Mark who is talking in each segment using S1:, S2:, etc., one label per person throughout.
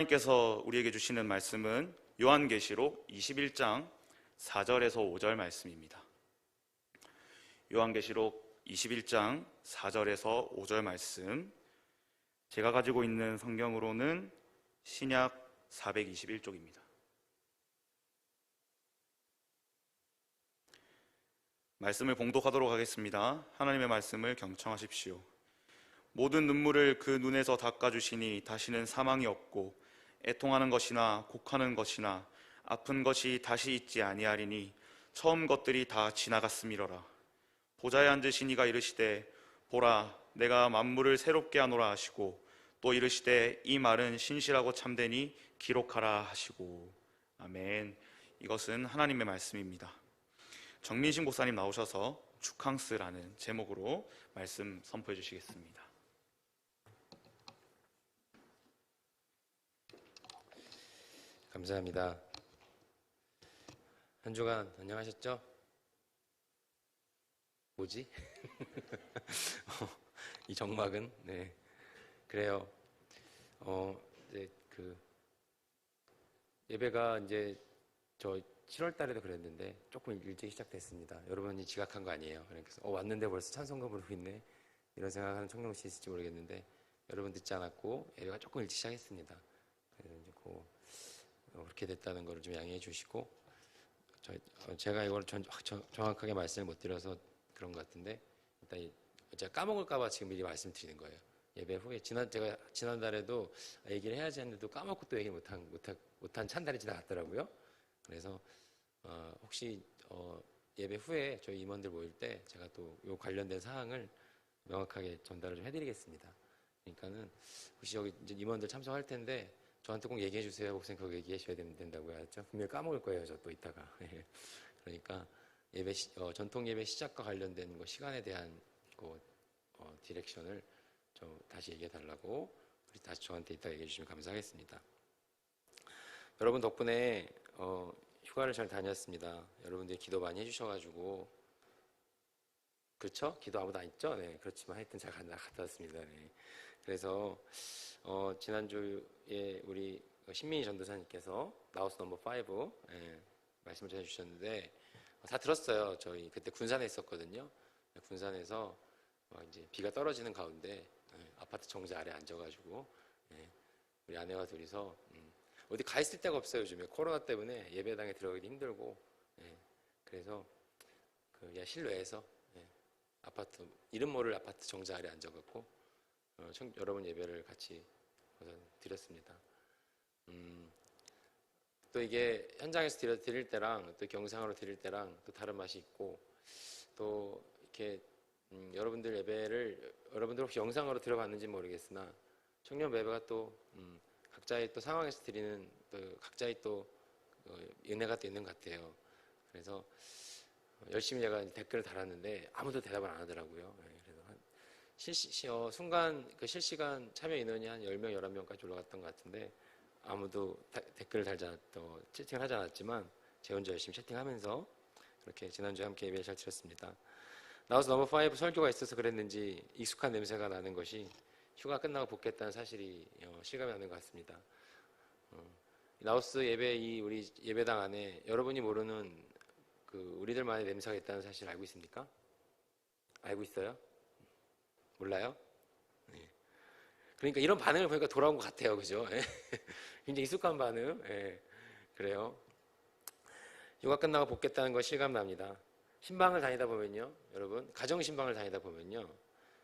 S1: 하나님께서 우리에게 주시는 말씀은 요한계시록 21장 4절에서 5절 말씀입니다. 요한계시록 21장 4절에서 5절 말씀, 제가 가지고 있는 성경으로는 신약 421쪽입니다. 말씀을 봉독하도록 하겠습니다. 하나님의 말씀을 경청하십시오. 모든 눈물을 그 눈에서 닦아주시니 다시는 사망이 없고 애통하는 것이나 곡하는 것이나 아픈 것이 다시 있지 아니하리니 처음 것들이 다 지나갔음이로라. 보좌에 앉으신 이가 이르시되 보라 내가 만물을 새롭게 하노라 하시고 또 이르시되 이 말은 신실하고 참되니 기록하라 하시고. 아멘. 이것은 하나님의 말씀입니다. 정민신 목사님 나오셔서 축항스라는 제목으로 말씀 선포해 주시겠습니다.
S2: 감사합니다. 한 주간 안녕하셨죠? 뭐지? 이 정막은? 네, 그래요. 이제 예배가 이제 저 7월 달에도 그랬는데 조금 일찍 시작됐습니다. 여러분이 지각한 거 아니에요? 그래서 왔는데 벌써 찬송가 부르고 있네, 이런 생각하는 청룡씨 있을지 모르겠는데 여러분 듣지 않았고 예배가 조금 일찍 시작했습니다. 그래서 이제 그렇게 됐다는 것을 좀 양해해 주시고, 제가 이걸 정확하게 말씀을 못 드려서 그런 것 같은데 일단 제가 까먹을까봐 지금 미리 말씀드리는 거예요. 예배 후에 제가 지난달에도 얘기를 해야지 했는데도 까먹고 또 얘기 못한 찬달이 지나갔더라고요. 그래서 혹시 예배 후에 저희 임원들 모일 때 제가 또 요 관련된 사항을 명확하게 전달을 좀 해드리겠습니다. 그러니까는 혹시 여기 이제 임원들 참석할 텐데 저한테 꼭 얘기해 주세요. 목사님 그거 얘기해 줘야 된다고요. 알았죠? 분명히 까먹을 거예요. 저 또 이따가. 그러니까 전통 예배 시작과 관련된 거 시간에 대한 디렉션을 좀 다시 얘기해 달라고 다시 저한테 이따 얘기해 주시면 감사하겠습니다. 여러분 덕분에 휴가를 잘 다녔습니다. 여러분들이 기도 많이 해주셔가지고, 그렇죠? 기도 아무도 안 했죠? 네, 그렇지만 하여튼 잘 갔다 왔습니다. 네. 그래서 지난주에 우리 신민희 전도사님께서 라오스 넘버 5 말씀을 전해주셨는데 다 들었어요. 저희 그때 군산에 있었거든요. 군산에서 이제 비가 떨어지는 가운데 아파트 정자 아래 앉아가지고 우리 아내와 둘이서 어디 가 있을 데가 없어요. 요즘에 코로나 때문에 예배당에 들어가기도 힘들고, 그래서 실내에서 아파트 이름 모를 아파트 정자 아래 앉아갖고 여러분 예배를 같이 드렸습니다. 또 이게 현장에서 드릴 때랑 또 영상으로 드릴 때랑 또 다른 맛이 있고, 또 이렇게 여러분들 예배를 여러분들 혹시 영상으로 들어봤는지 모르겠으나 청년 예배가 또 각자의 또 상황에서 드리는 또 각자의 또 은혜가 또 있는 것 같아요. 그래서 열심히 제가 댓글을 달았는데 아무도 대답을 안 하더라고요. 그래서 순간 실시간 참여 인원이 한 10명, 11명까지 올라갔던 것 같은데 아무도 댓글을 채팅을 하지 않았지만 제 혼자 열심히 채팅하면서 그렇게 지난주에 함께 예배를 잘 드렸습니다. 나우스 넘버 5 설교가 있어서 그랬는지 익숙한 냄새가 나는 것이 휴가 끝나고 복귀했다는 사실이 실감이 나는 것 같습니다. 나우스 예배 우리 예배당 안에 여러분이 모르는 우리들만의 냄새가 있다는 사실 알고 있습니까? 알고 있어요? 몰라요? 네. 그러니까 이런 반응을 보니까 돌아온 것 같아요. 그죠? 굉장히 익숙한 반응. 그래요. 휴가 끝나고 복귀했다는 거 실감납니다. 신방을 다니다 보면요, 여러분, 가정 신방을 다니다 보면요,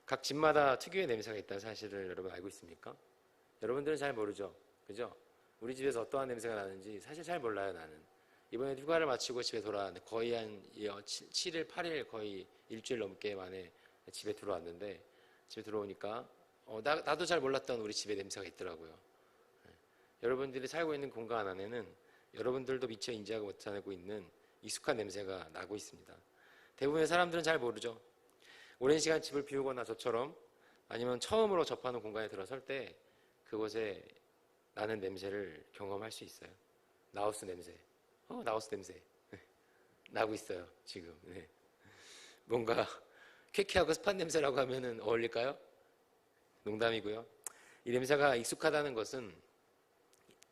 S2: 각 집마다 특유의 냄새가 있다는 사실을 여러분 알고 있습니까? 여러분들은 잘 모르죠? 그죠? 우리 집에서 어떠한 냄새가 나는지 사실 잘 몰라요. 나는 이번에 휴가를 마치고 집에 돌아왔는데 거의 한 7일, 8일 거의 일주일 넘게 만에 집에 들어왔는데, 집에 들어오니까 나도 잘 몰랐던 우리 집에 냄새가 있더라고요. 여러분들이 살고 있는 공간 안에는 여러분들도 미처 인지하고 못하고 있는 익숙한 냄새가 나고 있습니다. 대부분의 사람들은 잘 모르죠. 오랜 시간 집을 비우거나 저처럼 아니면 처음으로 접하는 공간에 들어설 때 그곳에 나는 냄새를 경험할 수 있어요. 나우스 냄새. 나우스 냄새. 나고 있어요, 지금. 네. 뭔가 쾌쾌하고 습한 냄새라고 하면은 어울릴까요? 농담이고요. 이 냄새가 익숙하다는 것은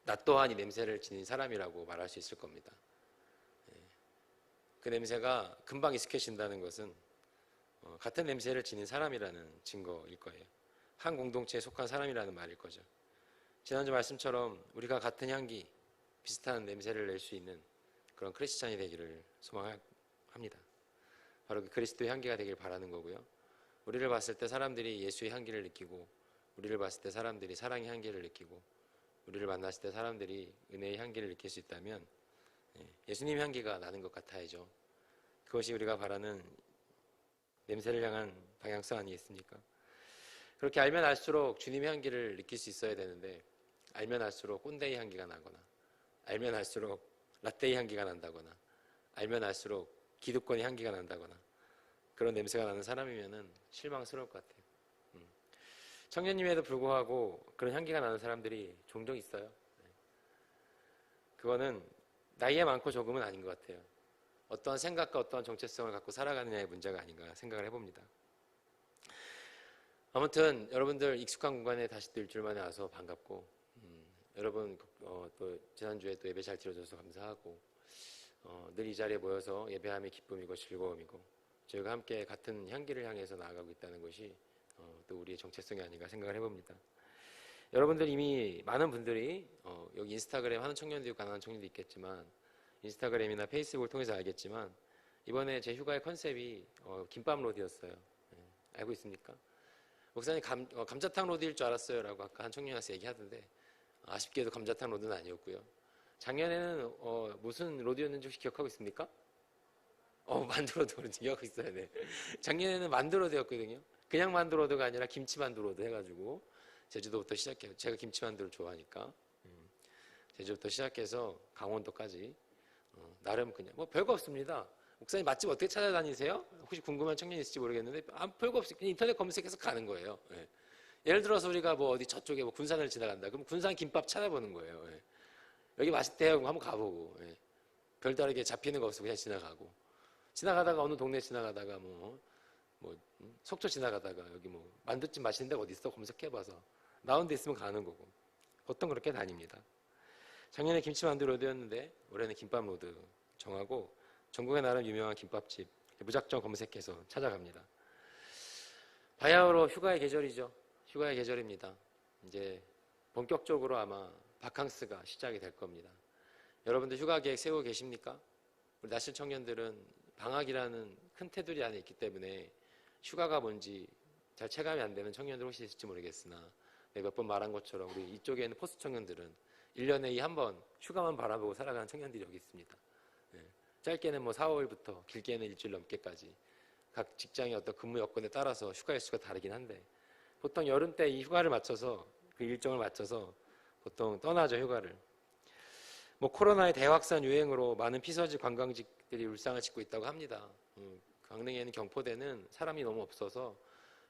S2: 나 또한 이 냄새를 지닌 사람이라고 말할 수 있을 겁니다. 그 냄새가 금방 익숙해진다는 것은 같은 냄새를 지닌 사람이라는 증거일 거예요. 한 공동체에 속한 사람이라는 말일 거죠. 지난주 말씀처럼 우리가 같은 향기, 비슷한 냄새를 낼 수 있는 그런 크리스찬이 되기를 소망합니다. 바로 그 그리스도의 향기가 되길 바라는 거고요. 우리를 봤을 때 사람들이 예수의 향기를 느끼고, 우리를 봤을 때 사람들이 사랑의 향기를 느끼고, 우리를 만났을 때 사람들이 은혜의 향기를 느낄 수 있다면 예수님 향기가 나는 것 같아야죠. 그것이 우리가 바라는 냄새를 향한 방향성 아니겠습니까? 그렇게 알면 알수록 주님의 향기를 느낄 수 있어야 되는데, 알면 알수록 꼰대의 향기가 나거나, 알면 알수록 라떼의 향기가 난다거나, 알면 알수록 기득권의 향기가 난다거나, 그런 냄새가 나는 사람이면 실망스러울 것 같아요. 청년임에도 불구하고 그런 향기가 나는 사람들이 종종 있어요. 그거는 나이에 많고 적음은 아닌 것 같아요. 어떠한 생각과 어떠한 정체성을 갖고 살아가느냐의 문제가 아닌가 생각을 해봅니다. 아무튼 여러분들 익숙한 공간에 다시 또 일주일 만에 와서 반갑고, 여러분 또 지난주에 또 예배 잘 드려줘서 감사하고, 늘 이 자리에 모여서 예배함이 기쁨이고 즐거움이고, 저희가 함께 같은 향기를 향해서 나아가고 있다는 것이 또 우리의 정체성이 아닌가 생각을 해봅니다. 여러분들 이미 많은 분들이 여기 인스타그램 하는 청년도 있고 안 하는 청년도 있겠지만, 인스타그램이나 페이스북을 통해서 알겠지만, 이번에 제 휴가의 컨셉이 김밥 로드였어요. 알고 있습니까? 목사님 감자탕 로드일 줄 알았어요 라고 아까 한 청년이 와서 얘기하던데, 아쉽게도 감자탕 로드는 아니었고요. 작년에는 무슨 로드였는지 혹시 기억하고 있습니까? 만두로드 기억하고 있어요. 네. 작년에는 만두로드였거든요. 그냥 만두로드가 아니라 김치 만두로드 해가지고 제주도부터 시작해요. 제가 김치 만두를 좋아하니까 제주도부터 시작해서 강원도까지 나름 그냥 뭐 별거 없습니다. 목사님 맛집 어떻게 찾아다니세요? 혹시 궁금한 청년 있을지 모르겠는데 별거 없이 그냥 인터넷 검색해서 가는 거예요. 예. 예를 들어서 우리가 뭐 어디 저쪽에 뭐 군산을 지나간다. 그럼 군산 김밥 찾아보는 거예요. 예. 여기 맛있대요. 그럼 한번 가보고. 예. 별다르게 잡히는 거 없어 그냥 지나가고. 지나가다가 어느 동네 지나가다가 뭐 속초 지나가다가 여기 뭐 만두집 맛있는 데가 어디 있어 검색해봐서 나온 데 있으면 가는 거고. 보통 그렇게 다닙니다. 작년에 김치 만두 로드였는데 올해는 김밥 로드 정하고 전국에 나름 유명한 김밥집 무작정 검색해서 찾아갑니다. 바야흐로 휴가의 계절이죠. 휴가의 계절입니다. 이제 본격적으로 아마 바캉스가 시작이 될 겁니다. 여러분들 휴가 계획 세우고 계십니까? 우리 나실 청년들은 방학이라는 큰 테두리 안에 있기 때문에 휴가가 뭔지 잘 체감이 안 되는 청년들 혹시 있을지 모르겠으나 몇 번 말한 것처럼 우리 이쪽에 있는 포스트 청년들은 1년에 이 한 번 휴가만 바라보고 살아가는 청년들이 여기 있습니다. 짧게는 뭐 4월부터 길게는 일주일 넘게까지 각 직장의 어떤 근무 여건에 따라서 휴가 일수가 다르긴 한데 보통 여름 때 이 휴가를 맞춰서 그 일정을 맞춰서 보통 떠나죠. 휴가를. 뭐 코로나의 대확산 유행으로 많은 피서지 관광지들이 울상을 짓고 있다고 합니다. 강릉에는 경포대는 사람이 너무 없어서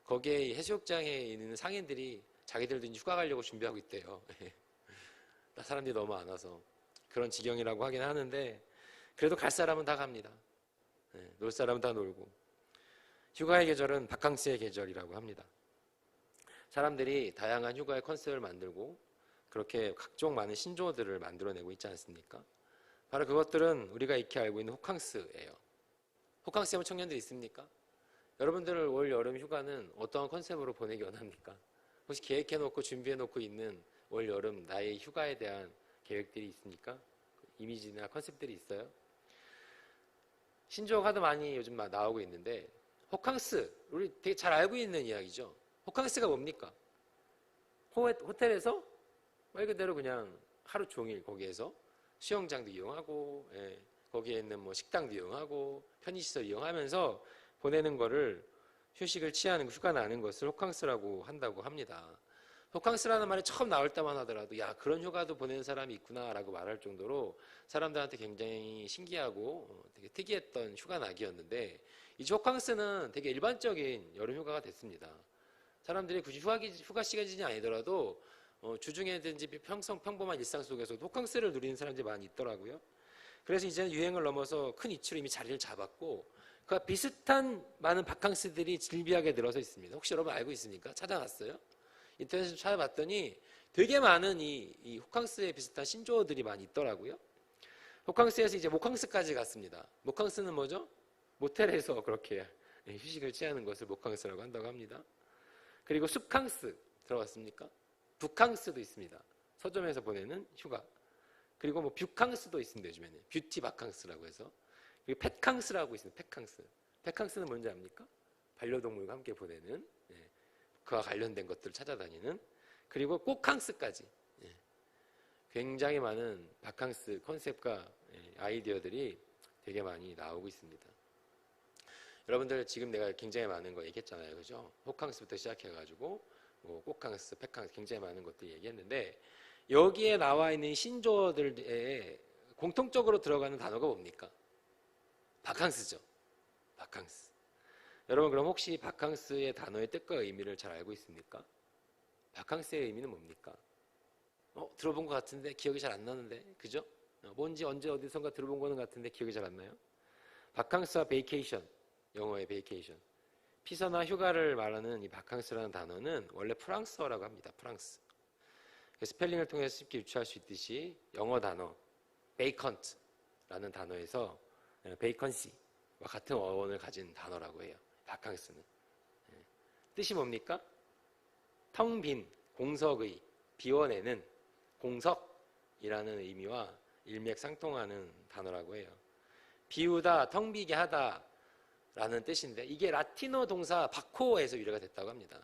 S2: 거기에 해수욕장에 있는 상인들이 자기들도 이제 휴가 가려고 준비하고 있대요. 사람들이 너무 안 와서 그런 지경이라고 하긴 하는데 그래도 갈 사람은 다 갑니다. 놀 사람은 다 놀고. 휴가의 계절은 바캉스의 계절이라고 합니다. 사람들이 다양한 휴가의 컨셉을 만들고 그렇게 각종 많은 신조어들을 만들어내고 있지 않습니까? 바로 그것들은 우리가 익히 알고 있는 호캉스예요. 호캉스 해본 청년들 있습니까? 여러분들 올 여름 휴가는 어떠한 컨셉으로 보내기 원합니까? 혹시 계획해놓고 준비해놓고 있는 올 여름 나의 휴가에 대한 계획들이 있습니까? 이미지나 컨셉들이 있어요? 신조어가 하도 많이 요즘 나오고 있는데 호캉스, 우리 되게 잘 알고 있는 이야기죠. 호캉스가 뭡니까? 호텔에서 말 그대로 그냥 하루 종일 거기에서 수영장도 이용하고 거기에 있는 뭐 식당도 이용하고 편의시설 이용하면서 보내는 거를 휴식을 취하는 휴가 나는 것을 호캉스라고 한다고 합니다. 호캉스라는 말이 처음 나올 때만 하더라도 야 그런 휴가도 보내는 사람이 있구나라고 말할 정도로 사람들한테 굉장히 신기하고 되게 특이했던 휴가 나기였는데 이제 호캉스는 되게 일반적인 여름 휴가가 됐습니다. 사람들이 굳이 휴가 시즌이 아니더라도 주중에든지 평범한 일상 속에서도 호캉스를 누리는 사람들이 많이 있더라고요. 그래서 이제는 유행을 넘어서 큰 이치로 이미 자리를 잡았고 그와 비슷한 많은 바캉스들이 질비하게 늘어서 있습니다. 혹시 여러분 알고 있습니까? 찾아봤어요? 인터넷에서 찾아봤더니 되게 많은 이 호캉스에 비슷한 신조어들이 많이 있더라고요. 호캉스에서 이제 모캉스까지 갔습니다. 모캉스는 뭐죠? 모텔에서 그렇게 휴식을 취하는 것을 모캉스라고 한다고 합니다. 그리고 숲캉스 들어봤습니까? 북캉스도 있습니다. 서점에서 보내는 휴가. 그리고 뭐 뷰캉스도 있습니다. 요즘에는 뷰티 바캉스라고 해서. 그리고 펫캉스라고 있습니다. 펫캉스. 펫캉스는 뭔지 압니까? 반려동물과 함께 보내는, 그와 관련된 것들을 찾아다니는. 그리고 꽃캉스까지. 굉장히 많은 바캉스 컨셉과 아이디어들이 되게 많이 나오고 있습니다. 여러분들 지금 내가 굉장히 많은 거 얘기했잖아요. 그죠? 호캉스부터 시작해가지고 뭐 꽃캉스, 펫캉스 굉장히 많은 것들 얘기했는데 여기에 나와 있는 신조어들에 공통적으로 들어가는 단어가 뭡니까? 바캉스죠. 바캉스. 여러분 그럼 혹시 바캉스의 단어의 뜻과 의미를 잘 알고 있습니까? 바캉스의 의미는 뭡니까? 들어본 것 같은데 기억이 잘 안 나는데 그죠? 뭔지 언제 어디선가 들어본 거는 같은데 기억이 잘 안 나요? 바캉스와 베이케이션, 영어의 베이케이션, 피서나 휴가를 말하는 이 바캉스라는 단어는 원래 프랑스어라고 합니다. 프랑스. 스펠링을 통해서 쉽게 유추할 수 있듯이 영어 단어 베이컨트라는 단어에서 베이컨시와 같은 어원을 가진 단어라고 해요. 바캉스는. 뜻이 뭡니까? 텅 빈, 공석의, 비워내는, 공석이라는 의미와 일맥상통하는 단어라고 해요. 비우다, 텅 비게 하다 라는 뜻인데 이게 라틴어 동사 바코에서 유래가 됐다고 합니다.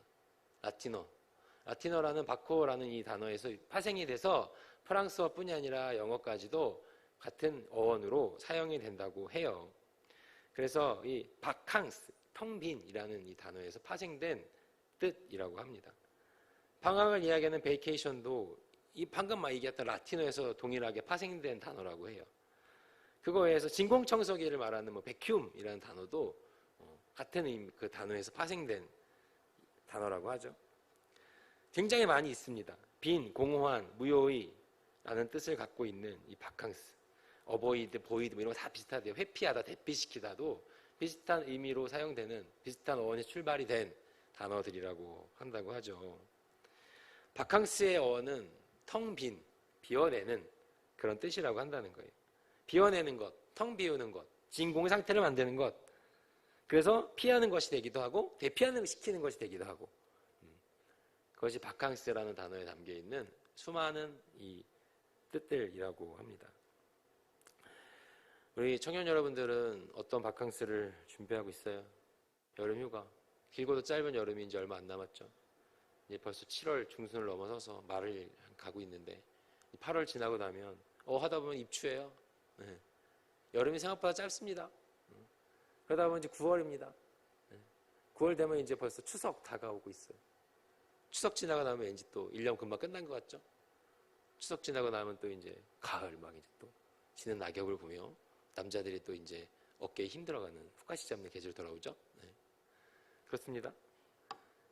S2: 라틴어라는 바코라는 이 단어에서 파생이 돼서 프랑스어뿐이 아니라 영어까지도 같은 어원으로 사용이 된다고 해요. 그래서 이 바캉스, 텅 빈이라는 이 단어에서 파생된 뜻이라고 합니다. 방학을 이야기하는 베이케이션도 이 방금 얘기했던 라틴어에서 동일하게 파생된 단어라고 해요. 그거에 의해서 진공청소기를 말하는 뭐 베큐움이라는 단어도 같은 의미, 그 단어에서 파생된 단어라고 하죠. 굉장히 많이 있습니다. 빈, 공허한, 무효의 라는 뜻을 갖고 있는 이 바캉스, 어보이드, 보이드 뭐 이런 거 다 비슷하대요. 회피하다, 대피시키다도 비슷한 의미로 사용되는 비슷한 어원이 출발이 된 단어들이라고 한다고 하죠. 바캉스의 어원은 텅 빈, 비워내는 그런 뜻이라고 한다는 거예요. 비워내는 것, 텅 비우는 것, 진공 상태를 만드는 것. 그래서 피하는 것이 되기도 하고 대피하는 시키는 것이 되기도 하고 그것이 바캉스라는 단어에 담겨 있는 수많은 이 뜻들이라고 합니다. 우리 청년 여러분들은 어떤 바캉스를 준비하고 있어요? 여름휴가. 길고도 짧은 여름이 이제 얼마 안 남았죠. 이제 벌써 7월 중순을 넘어서서 말을 가고 있는데 8월 지나고 나면 하다 보면 입추예요. 네. 여름이 생각보다 짧습니다. 그러다 보면 이제 9월입니다. 9월 되면 이제 벌써 추석 다가오고 있어요. 추석 지나고 나면 왠지 또 1년 금방 끝난 것 같죠? 추석 지나고 나면 또 이제 가을 막 이제 또 지는 낙엽을 보며 남자들이 또 이제 어깨에 힘들어가는 훅가시 잡는 계절 돌아오죠? 네. 그렇습니다.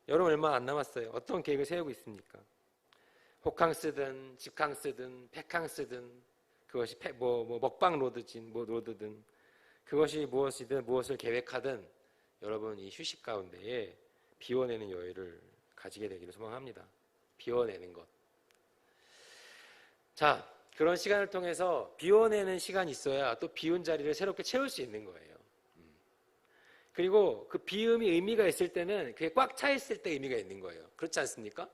S2: 여름 얼마 안 남았어요. 어떤 계획을 세우고 있습니까? 호캉스든 집캉스든 펫캉스든 그것이 먹방 로드진 뭐 로드든 그것이 무엇이든 무엇을 계획하든 여러분 이 휴식 가운데에 비워내는 여유를 가지게 되기를 소망합니다. 비워내는 것. 자, 그런 시간을 통해서 비워내는 시간이 있어야 또 비운 자리를 새롭게 채울 수 있는 거예요. 그리고 그 비움이 의미가 있을 때는 그게 꽉 차 있을 때 의미가 있는 거예요. 그렇지 않습니까?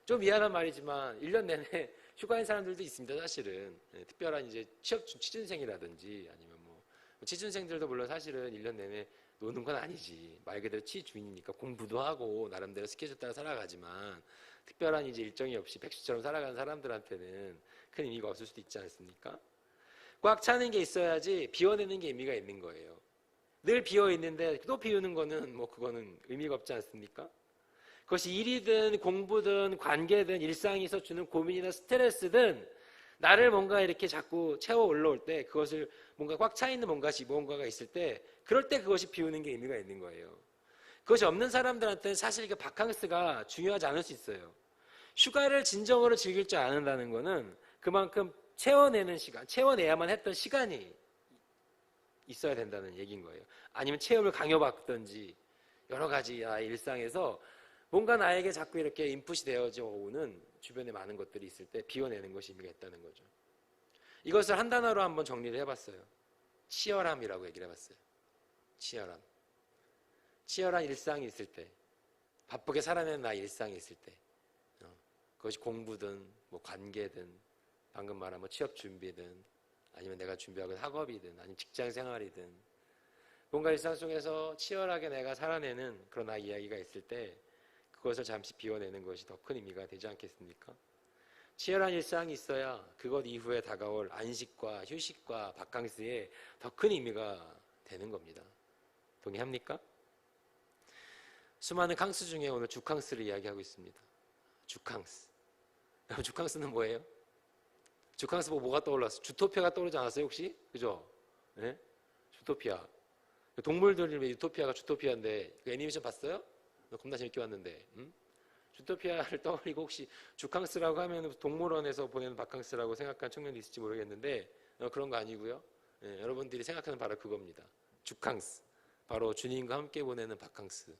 S2: 좀 미안한 말이지만 1년 내내 휴가인 사람들도 있습니다. 사실은 특별한 이제 취준생이라든지 아니면 뭐 취준생들도 물론 사실은 1년 내내 노는 건 아니지. 말 그대로 취준이니까 공부도 하고 나름대로 스케줄 따라 살아가지만 특별한 이제 일정이 없이 백수처럼 살아가는 사람들한테는 큰 의미가 없을 수도 있지 않습니까? 꽉 차는 게 있어야지 비워내는 게 의미가 있는 거예요. 늘 비어 있는데 또 비우는 거는 뭐 그거는 의미가 없지 않습니까? 그것이 일이든 공부든 관계든 일상에서 주는 고민이나 스트레스든 나를 뭔가 이렇게 자꾸 채워 올라올 때 그것을 뭔가 꽉 차 있는 뭔가가 있을 때 그럴 때 그것이 비우는 게 의미가 있는 거예요. 그것이 없는 사람들한테는 사실 그 바캉스가 중요하지 않을 수 있어요. 휴가를 진정으로 즐길 줄 아는다는 거는 그만큼 채워내는 시간, 채워내야만 했던 시간이 있어야 된다는 얘기인 거예요. 아니면 체험을 강요받든지 여러 가지 일상에서 뭔가 나에게 자꾸 이렇게 인풋이 되어져 오는 주변에 많은 것들이 있을 때 비워내는 것이 의미가 있다는 거죠. 이것을 한 단어로 한번 정리를 해봤어요. 치열함이라고 얘기를 해봤어요. 치열함. 치열한 일상이 있을 때, 바쁘게 살아내는 나의 일상이 있을 때, 그것이 공부든 뭐 관계든 방금 말한 뭐 취업 준비든 아니면 내가 준비하고 있는 학업이든 아니면 직장 생활이든 뭔가 일상 속에서 치열하게 내가 살아내는 그런 나의 이야기가 있을 때 그것을 잠시 비워내는 것이 더 큰 의미가 되지 않겠습니까? 치열한 일상이 있어야 그것 이후에 다가올 안식과 휴식과 바캉스에 더 큰 의미가 되는 겁니다. 동의합니까? 수많은 캉스 중에 오늘 주캉스를 이야기하고 있습니다. 주캉스. 여러분 주캉스는 뭐예요? 주캉스 보고 뭐가 떠올랐어요? 주토피아가 떠오르지 않았어요 혹시? 그죠? 네? 주토피아. 동물들이 유토피아가 주토피아인데 그 애니메이션 봤어요? 겁나 재밌게 봤는데 주토피아를 떠올리고 혹시 주캉스라고 하면 동물원에서 보내는 바캉스라고 생각한 청년이 있을지 모르겠는데 그런 거 아니고요. 네, 여러분들이 생각하는 바로 그겁니다. 주캉스. 바로 주님과 함께 보내는 바캉스.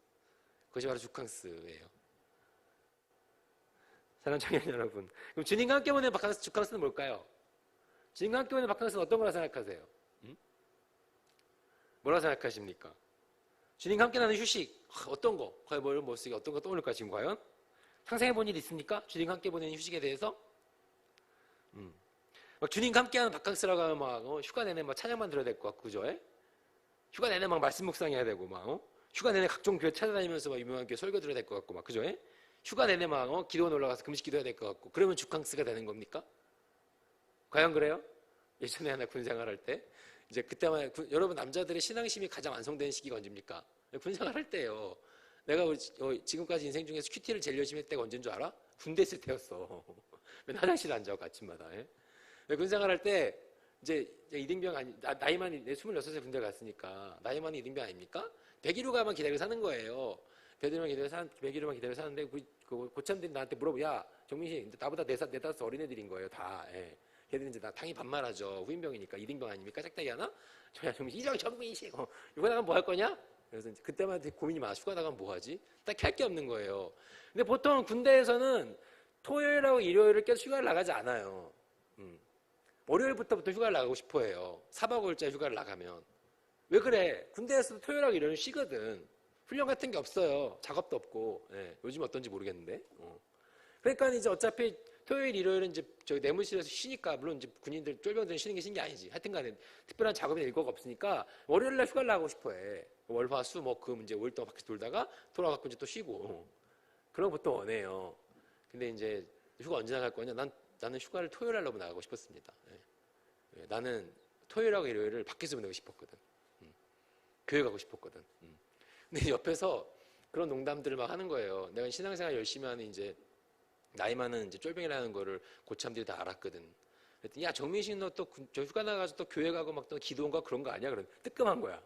S2: 그것이 바로 주캉스예요. 사랑하는 청년 여러분, 그럼 주님과 함께 보내는 바캉스, 주캉스는 뭘까요? 주님과 함께 보내는 바캉스는 어떤 거라 생각하세요? 뭐라 생각하십니까? 주님과 함께 나는 휴식, 어떤 거? 과연 뭘 쓰기 어떤 거 떠올릴까 지금 과연? 상상해 본 일 있습니까? 주님과 함께 보내는 휴식에 대해서? 막 주님과 함께하는 바캉스라고 하면 막 휴가 내내 막 찬양만 들어야 될 것 같고 그죠? 휴가 내내 막 말씀 묵상해야 되고 막 휴가 내내 각종 교회 찾아다니면서 막 유명한 교회 설교 들어야 될 것 같고 막 그죠? 휴가 내내 막 기도원 올라가서 금식 기도해야 될 것 같고 그러면 주캉스가 되는 겁니까? 과연 그래요? 예전에 하나 군 생활할 때 이제 그때만 여러분 남자들의 신앙심이 가장 완성된 시기가 언제입니까? 군 생활할 때예요. 내가 지금까지 인생 중에서 큐티를 제일 열심히 했을 때가 언제인 줄 알아? 군대 있을 때였어. 맨날 화장실 앉아 아침마다. 군 생활할 때 이제 이등병 아니 나이만 내 26세 군대 갔으니까 나이만 이등병 아닙니까? 101호가만 기다리고 사는 거예요. 101호만 기다려 사는데 그 고참들이 나한테 물어보. 야 정민씨 나보다 4-5 어린애들인 거예요 다. 걔들은 이제 나 당연히 반말하죠. 후임병이니까 이등병 아닙니까? 짝짝이 하나? 저야 정민씨 이정 정민씨 이거 나가면 뭐 할 거냐? 그래서 이제 그때만 되게 고민이 많아. 휴가 나가면 뭐 하지? 딱 할 게 없는 거예요. 근데 보통 군대에서는 토요일하고 일요일을 계속 휴가를 나가지 않아요. 월요일부터부터 휴가를 나가고 싶어 해요. 4박 5일째 휴가를 나가면. 왜 그래? 군대에서도 토요일하고 일요일은 쉬거든. 훈련 같은 게 없어요. 작업도 없고. 요즘 어떤지 모르겠는데. 그러니까 이제 어차피 토요일, 일요일은 이제 저희 내무실에서 쉬니까, 물론 이제 군인들, 쫄병들은 쉬는 게 쉬는 게 아니지. 하여튼 간에 특별한 작업이나 일과가 없으니까 월요일날 휴가를 나가고 싶어 해. 월, 화, 수, 목, 금 이제 5일 동안 밖에서 돌다가 돌아가고 이제 또 쉬고. 그런 거 보통 원해요. 근데 이제 휴가 언제 나갈 거냐? 나는 휴가를 토요일날 너무 나가고 싶었습니다. 나는 토요일하고 일요일을 밖에서 보내고 싶었거든. 교회 가고 싶었거든. 근데 옆에서 그런 농담들을 막 하는 거예요. 내가 신앙생활 열심히 하는 이제 나이 많은 이제 쫄병이라는 거를 고참들이 다 알았거든. 그랬더니 야 정민씨 너 또 저 휴가 나가서 또 교회 가고 막 또 기도원가 그런 거 아니야? 그런 뜨끔한 거야.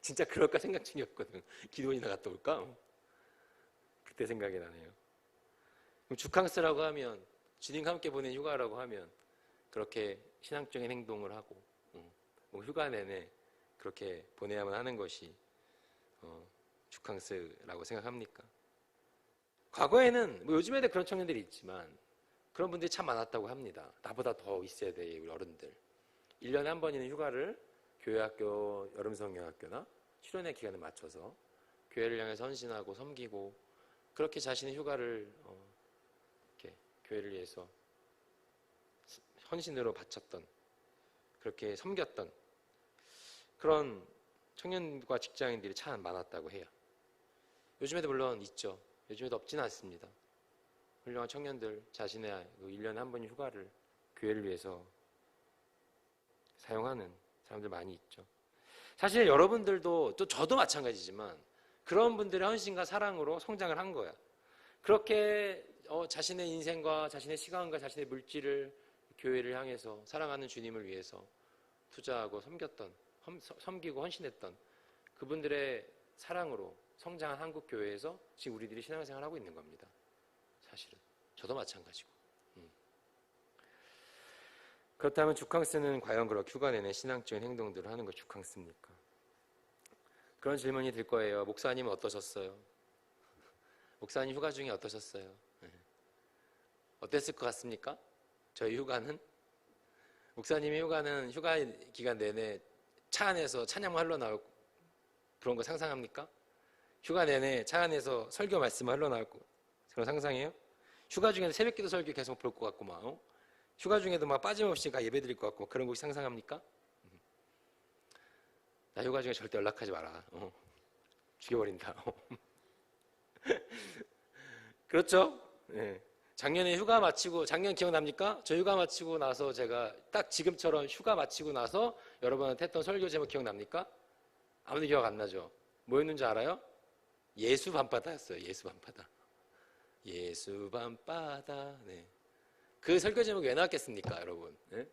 S2: 진짜 그럴까 생각 중이었거든. 기도원이나 갔다 올까? 그때 생각이 나네요. 그럼 주캉스라고 하면 주님과 함께 보낸 휴가라고 하면 그렇게 신앙적인 행동을 하고 뭐 휴가 내내 그렇게 보내야만 하는 것이 주캉스라고 생각합니까? 과거에는 뭐 요즘에도 그런 청년들이 있지만 그런 분들이 참 많았다고 합니다. 나보다 더 있어야 돼 우리 어른들. 1년에 한 번이는 휴가를 교회학교, 여름성경학교나 수련회 기간에 맞춰서 교회를 향해서 헌신하고 섬기고 그렇게 자신의 휴가를 이렇게 교회를 위해서 헌신으로 바쳤던 그렇게 섬겼던 그런 청년과 직장인들이 참 많았다고 해요. 요즘에도 물론 있죠. 요즘에도 없지는 않습니다. 훌륭한 청년들 자신의 1년에 한 번의 휴가를 교회를 위해서 사용하는 사람들 많이 있죠. 사실 여러분들도 또 저도 마찬가지지만 그런 분들의 헌신과 사랑으로 성장을 한 거야. 그렇게 자신의 인생과 자신의 시간과 자신의 물질을 교회를 향해서 사랑하는 주님을 위해서 투자하고 섬기고 헌신했던 그분들의 사랑으로 성장한 한국 교회에서 지금 우리들이 신앙생활을 하고 있는 겁니다. 사실은 저도 마찬가지고. 그렇다면 주캉스는 과연 그렇게 휴가 내내 신앙적인 행동들을 하는 걸 주캉스입니까? 그런 질문이 들 거예요. 목사님은 어떠셨어요? 목사님 휴가 중에 어떠셨어요? 네. 어땠을 것 같습니까? 저희 휴가는? 목사님의 휴가는 휴가 기간 내내 차 안에서 찬양만 흘러나오고 그런 거 상상합니까? 휴가 내내 차 안에서 설교 말씀 흘러나오고 그런 상상해요? 휴가 중에는 새벽기도 설교 계속 볼 것 같고 막 휴가 중에도 막 빠짐없이 예배 드릴 것 같고 그런 거 혹시 상상합니까? 나 휴가 중에 절대 연락하지 마라. 죽여버린다. 그렇죠? 네. 작년에 휴가 마치고 작년 기억납니까? 저 휴가 마치고 나서 제가 딱 지금처럼 휴가 마치고 나서 여러분한테 했던 설교 제목 기억납니까? 아무도 기억 안 나죠? 뭐였는지 알아요? 예수 밤바다였어요. 예수 밤바다. 예수 밤바다. 네. 그 설교 제목이 왜 나왔겠습니까, 여러분? 네?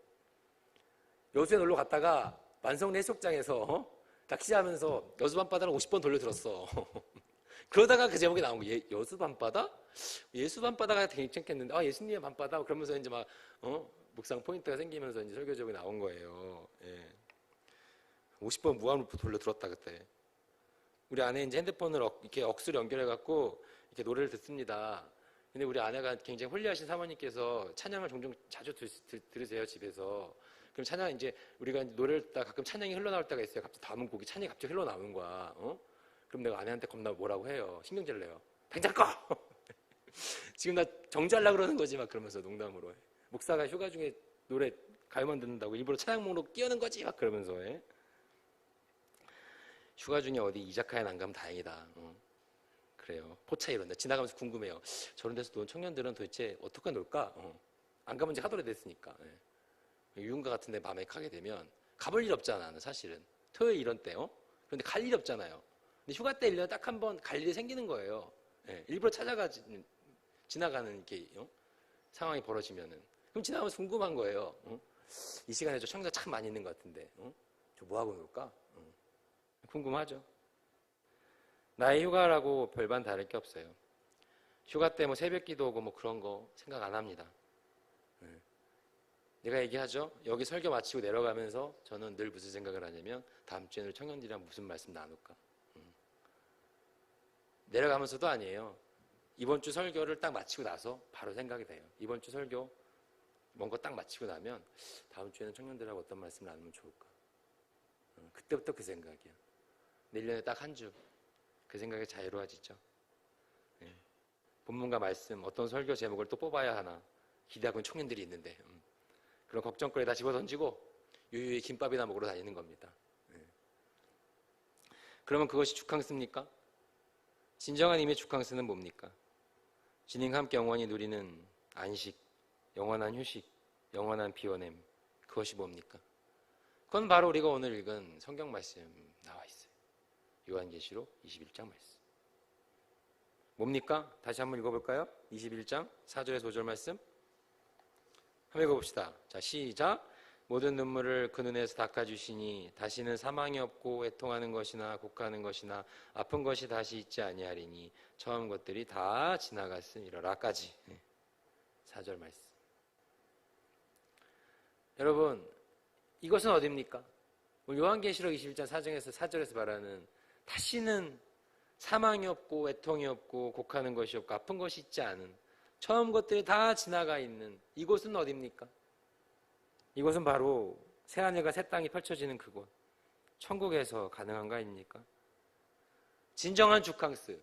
S2: 여수에 놀러 갔다가 만성리 해수욕장에서 낚시하면서 여수 밤바다를 50번 돌려 들었어. 그러다가 그 제목이 나온 거예요. 여수 밤바다? 예수 밤바다가 되게 괜찮겠는데, 예수님의 밤바다? 그러면서 이제 묵상 포인트가 생기면서 이제 설교 제목이 나온 거예요. 예. 50번 무한으로 돌려 들었다, 그때. 우리 아내 이제 핸드폰을 이렇게 억수로 연결해갖고 이렇게 노래를 듣습니다. 근데 우리 아내가 굉장히 홀리하신 사모님께서 찬양을 종종 자주 들으세요, 집에서. 그럼 찬양 이제 우리가 노래를 듣다 가끔 찬양이 흘러나올 때가 있어요. 갑자기 다음 곡이 찬양이 갑자기 흘러나오는 거야. 그럼 내가 아내한테 겁나 뭐라고 해요. 신경질 내요. 당장 꺼! 지금 나 정지하려고 그러는 거지 막 그러면서 농담으로. 목사가 휴가 중에 노래 가요만 듣는다고 일부러 찬양 목록 띄우는 거지 막 그러면서. 휴가 중에 어디 이자카야 안 가면 다행이다. 그래요. 포차 이런 데 지나가면서 궁금해요. 저런 데서 노는 청년들은 도대체 어떻게 놀까? 안 가본 지 하도 오래됐으니까. 유흥가 같은 데 밤에 가게 되면 가볼 일 없잖아, 나는 사실은. 토요일 이런 때, 그런데 갈 일이 없잖아요. 근데 휴가 때 1년에 딱 한 번 갈 일이 생기는 거예요. 일부러 지나가는 이렇게 상황이 벌어지면은. 그럼 지나가면서 궁금한 거예요. 이 시간에 저 청자 참 많이 있는 것 같은데, 저 뭐하고 놀까? 궁금하죠. 나의 휴가라고 별반 다를 게 없어요. 휴가 때 새벽 기도 오고 그런 거 생각 안 합니다. 내가 얘기하죠. 여기 설교 마치고 내려가면서 저는 늘 무슨 생각을 하냐면 다음 주에는 청년들이랑 무슨 말씀 나눌까. 내려가면서도 아니에요. 이번 주 설교를 딱 마치고 나서 바로 생각이 돼요. 이번 주 설교 뭔가 딱 마치고 나면 다음 주에는 청년들하고 어떤 말씀을 나누면 좋을까. 그때부터 그 생각이야. 1년에 딱 한 주. 그 생각이 자유로워지죠. 본문과 말씀, 어떤 설교 제목을 또 뽑아야 하나 기대하고 있는 청년들이 있는데 그런 걱정거리 다 집어던지고 유유히 김밥이나 먹으러 다니는 겁니다. 그러면 그것이 주캉스입니까? 진정한 의미의 주캉스는 뭡니까? 주님과 함께 영원히 누리는 안식, 영원한 휴식, 영원한 피워냄. 그것이 뭡니까? 그건 바로 우리가 오늘 읽은 성경 말씀 나와 있어요. 요한계시록 21장 말씀. 뭡니까? 다시 한번 읽어볼까요? 21장 4절에서 5절 말씀. 한번 읽어봅시다. 자, 시작. 모든 눈물을 그 눈에서 닦아주시니 다시는 사망이 없고 애통하는 것이나 곡하는 것이나 아픈 것이 다시 있지 아니하리니 처음 것들이 다 지나갔음이라까지. 4절 말씀. 여러분, 이것은 어디입니까? 요한계시록 21장 4절에서 말하는 다시는 사망이 없고 애통이 없고 곡하는 것이 없고 아픈 것이 있지 않은 처음 것들이 다 지나가 있는 이곳은 어디입니까? 이곳은 바로 새하늘과 새 땅이 펼쳐지는 그곳, 천국에서 가능한 거 아닙니까? 진정한 주캉스,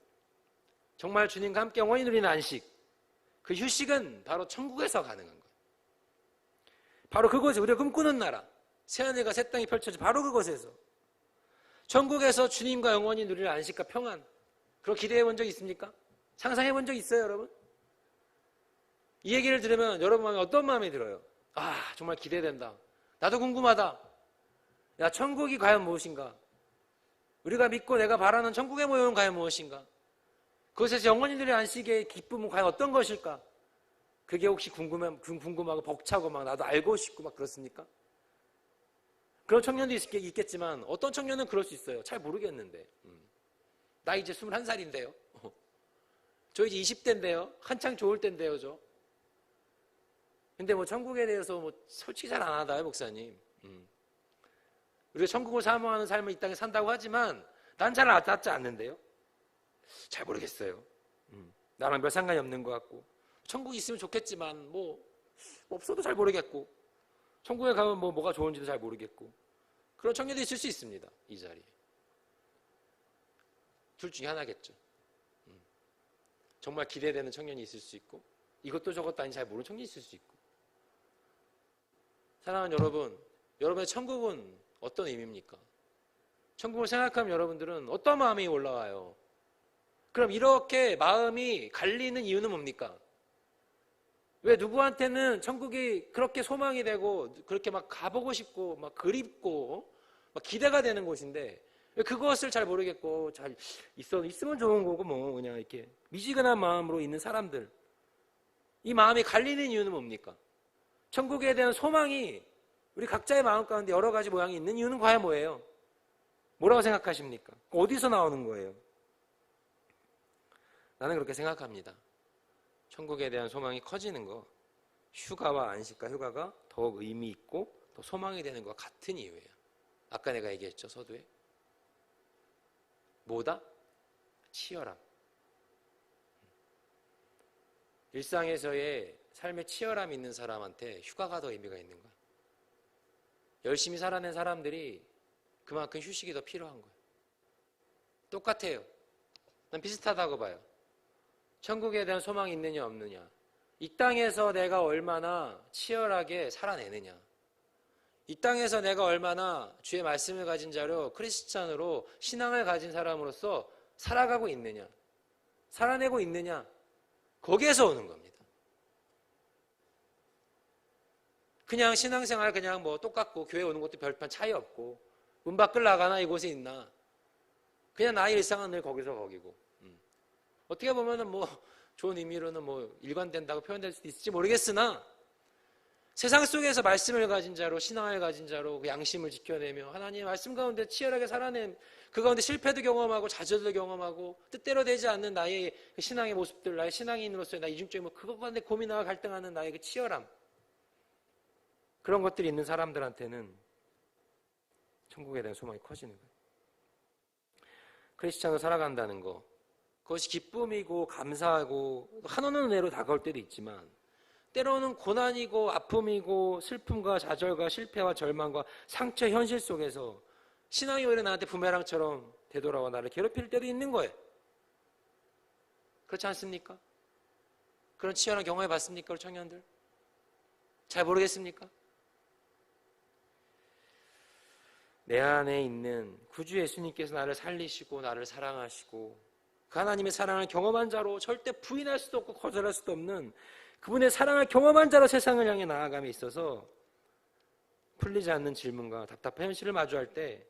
S2: 정말 주님과 함께 영원히 누리는 안식, 그 휴식은 바로 천국에서 가능한 거예요. 바로 그곳에 우리가 꿈꾸는 나라, 새하늘과 새 땅이 펼쳐져 바로 그곳에서 천국에서 주님과 영원히 누리는 안식과 평안, 그런 기대해 본 적 있습니까? 상상해 본 적 있어요, 여러분? 이 얘기를 들으면 여러분 마음에 어떤 마음이 들어요? 정말 기대된다. 나도 궁금하다. 야, 천국이 과연 무엇인가? 우리가 믿고 내가 바라는 천국의 모형은 과연 무엇인가? 그것에서 영원히 누리는 안식의 기쁨은 과연 어떤 것일까? 그게 혹시 궁금하고 벅차고 나도 알고 싶고 그렇습니까? 그런 청년도 있겠지만 어떤 청년은 그럴 수 있어요. 잘 모르겠는데. 나 이제 21살인데요. 저 이제 20대인데요. 한창 좋을 때인데요, 저. 근데 천국에 대해서 솔직히 잘 안 하다요, 목사님. 우리가 천국을 사모하는 삶을 이 땅에 산다고 하지만 난 잘 와닿지 않는데요. 잘 모르겠어요. 나랑 별 상관이 없는 것 같고, 천국이 있으면 좋겠지만 뭐 없어도 잘 모르겠고, 천국에 가면 뭐가 좋은지도 잘 모르겠고, 그런 청년들이 있을 수 있습니다. 이 자리에. 둘 중에 하나겠죠. 정말 기대되는 청년이 있을 수 있고, 이것도 저것도 아닌 잘 모르는 청년이 있을 수 있고. 사랑하는 여러분, 여러분의 천국은 어떤 의미입니까? 천국을 생각하면 여러분들은 어떤 마음이 올라와요? 그럼 이렇게 마음이 갈리는 이유는 뭡니까? 왜 누구한테는 천국이 그렇게 소망이 되고 그렇게 막 가보고 싶고 막 그립고 막 기대가 되는 곳인데 왜 그것을 잘 모르겠고 잘 있으면 좋은 거고 뭐 그냥 이렇게 미지근한 마음으로 있는 사람들, 이 마음이 갈리는 이유는 뭡니까? 천국에 대한 소망이 우리 각자의 마음 가운데 여러 가지 모양이 있는 이유는 과연 뭐예요? 뭐라고 생각하십니까? 어디서 나오는 거예요? 나는 그렇게 생각합니다. 천국에 대한 소망이 커지는 거, 휴가와 안식과 휴가가 더욱 의미 있고 더 소망이 되는 것과 같은 이유예요. 아까 내가 얘기했죠, 서두에. 뭐다? 치열함. 일상에서의 삶의 치열함이 있는 사람한테 휴가가 더 의미가 있는 거야. 열심히 살아낸 사람들이 그만큼 휴식이 더 필요한 거예요. 똑같아요. 난 비슷하다고 봐요. 천국에 대한 소망이 있느냐 없느냐, 이 땅에서 내가 얼마나 치열하게 살아내느냐, 이 땅에서 내가 얼마나 주의 말씀을 가진 자로 크리스찬으로 신앙을 가진 사람으로서 살아가고 있느냐, 살아내고 있느냐, 거기에서 오는 겁니다. 그냥 신앙생활 그냥 뭐 똑같고 교회 오는 것도 별반 차이 없고 문 밖을 나가나 이곳에 있나, 그냥 나의 일상은 늘 거기서 거기고, 어떻게 보면은 뭐 좋은 의미로는 뭐 일관된다고 표현될 수도 있을지 모르겠으나, 세상 속에서 말씀을 가진 자로 신앙을 가진 자로 그 양심을 지켜내며 하나님의 말씀 가운데 치열하게 살아낸, 그 가운데 실패도 경험하고 좌절도 경험하고 뜻대로 되지 않는 나의 그 신앙의 모습들, 나의 신앙인으로서의 나의 이중적인 뭐 그것 가운데 고민하고 갈등하는 나의 그 치열함, 그런 것들이 있는 사람들한테는 천국에 대한 소망이 커지는 거예요. 크리스찬으로 살아간다는 거, 그것이 기쁨이고 감사하고 한없는 은혜로 다가올 때도 있지만 때로는 고난이고 아픔이고 슬픔과 좌절과 실패와 절망과 상처 현실 속에서 신앙이 오히려 나한테 부메랑처럼 되돌아와 나를 괴롭힐 때도 있는 거예요. 그렇지 않습니까? 그런 치열한 경험해 봤습니까? 우리 청년들? 잘 모르겠습니까? 내 안에 있는 구주 예수님께서 나를 살리시고 나를 사랑하시고 그 하나님의 사랑을 경험한 자로 절대 부인할 수도 없고 거절할 수도 없는 그분의 사랑을 경험한 자로 세상을 향해 나아감에 있어서 풀리지 않는 질문과 답답한 현실을 마주할 때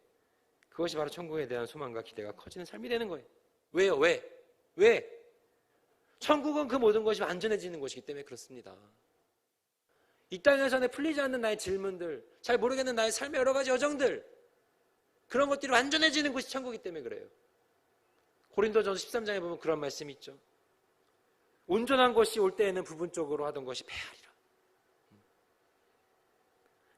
S2: 그것이 바로 천국에 대한 소망과 기대가 커지는 삶이 되는 거예요. 왜요? 왜? 천국은 그 모든 것이 완전해지는 것이기 때문에 그렇습니다. 이 땅에서는 풀리지 않는 나의 질문들, 잘 모르겠는 나의 삶의 여러 가지 여정들, 그런 것들이 완전해지는 것이 천국이기 때문에 그래요. 고린도전서 13장에 보면 그런 말씀이 있죠. 온전한 것이 올 때에는 부분적으로 하던 것이 패하리라.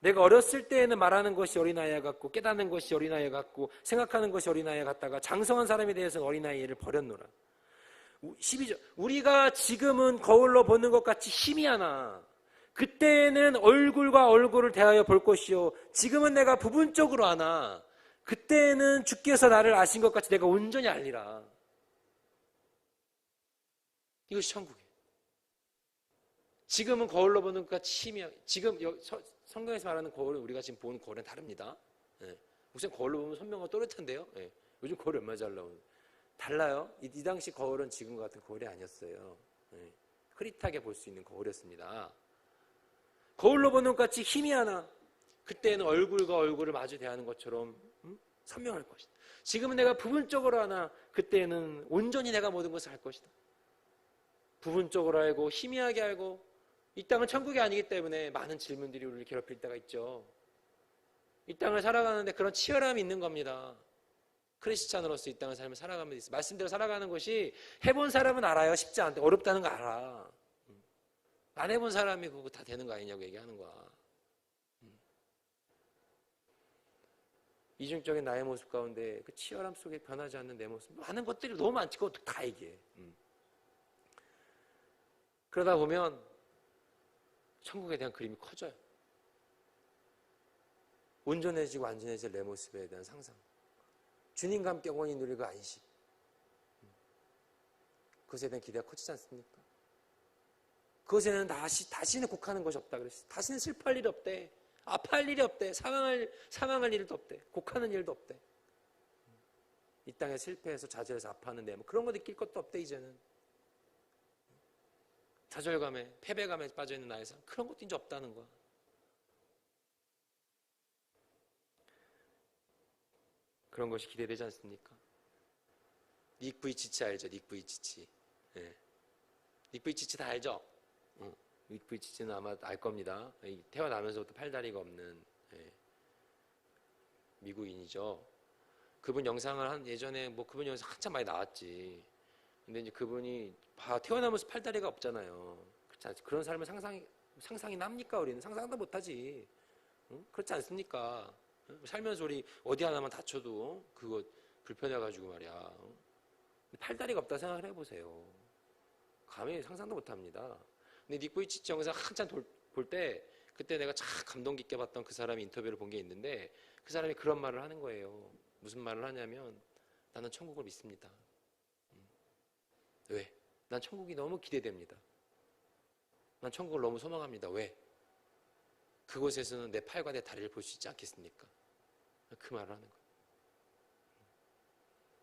S2: 내가 어렸을 때에는 말하는 것이 어린아이 같고 깨닫는 것이 어린아이 같고 생각하는 것이 어린아이 같다가 장성한 사람에 대해서는 어린아이를 버렸노라. 12절. 우리가 지금은 거울로 보는 것 같이 희미하나 그때에는 얼굴과 얼굴을 대하여 볼 것이요 지금은 내가 부분적으로 아나 그때에는 주께서 나를 아신 것 같이 내가 온전히 알리라. 이것이 천국이에요. 지금은 거울로 보는 것 같이 희미하게, 지금 성경에서 말하는 거울은 우리가 지금 보는 거울은 다릅니다. 예. 무슨 거울로 보면 선명하고 또렷한데요. 예. 요즘 거울이 얼마나 잘 나오는? 달라요. 이 당시 거울은 지금 같은 거울이 아니었어요. 예. 흐릿하게 볼 수 있는 거울이었습니다. 거울로 보는 것 같이 희미하나 그때는 얼굴과 얼굴을 마주 대하는 것처럼 선명할 것이다. 지금은 내가 부분적으로 하나 그때는 온전히 내가 모든 것을 할 것이다. 부분적으로 알고 희미하게 알고 이 땅은 천국이 아니기 때문에 많은 질문들이 우리를 괴롭힐 때가 있죠. 이 땅을 살아가는데 그런 치열함이 있는 겁니다. 크리스찬으로서 이 땅을 삶을 살아가면서 있어요. 말씀대로 살아가는 것이 해본 사람은 알아요. 쉽지 않대. 어렵다는 거 알아. 안 해본 사람이 그거 다 되는 거 아니냐고 얘기하는 거야. 이중적인 나의 모습 가운데 그 치열함 속에 변하지 않는 내 모습, 많은 것들이 너무 많지. 그것도 다 얘기해. 그러다 보면 천국에 대한 그림이 커져요. 온전해지고 안전해질 내 모습에 대한 상상, 주님과 함께 영원히 누릴 그 안식, 그것에 대한 기대가 커지지 않습니까? 그것에는 다시는 곡하는 것이 없다 그랬어요. 다시는 슬퍼할 일이 없대. 아파할 일이 없대. 사망할 일도 없대. 곡하는 일도 없대. 이 땅에 실패해서 좌절해서 아파하는 내 그런 거 느낄 것도 없대. 이제는 좌절감에 패배감에 빠져있는 나의 삶, 그런 것도 이제 없다는 거야. 그런 것이 기대되지 않습니까? 닉 부이치치 알죠? 닉 부이치치. 예. 닉 부이치치 다 알죠? 닉 부이치치는 아마 알 겁니다. 태어나면서부터 팔다리가 없는 미국인이죠. 그분 영상을 예전에 그분 영상 한참 많이 나왔지. 근데 이제 그분이 태어나면서 팔다리가 없잖아요. 그렇지 않지? 그런 삶을 상상이 납니까? 우리는 상상도 못하지. 그렇지 않습니까? 살면서 우리 어디 하나만 다쳐도 그거 불편해가지고 말이야. 팔다리가 없다 생각을 해보세요. 감히 상상도 못합니다. 근데 닉 부이치치 영상 한참 볼 때 그때 내가 참 감동 깊게 봤던 그 사람의 인터뷰를 본 게 있는데 그 사람이 그런 말을 하는 거예요. 무슨 말을 하냐면 나는 천국을 믿습니다. 왜? 난 천국이 너무 기대됩니다. 난 천국을 너무 소망합니다. 왜? 그곳에서는 내 팔과 내 다리를 볼 수 있지 않겠습니까? 그 말을 하는 거예요.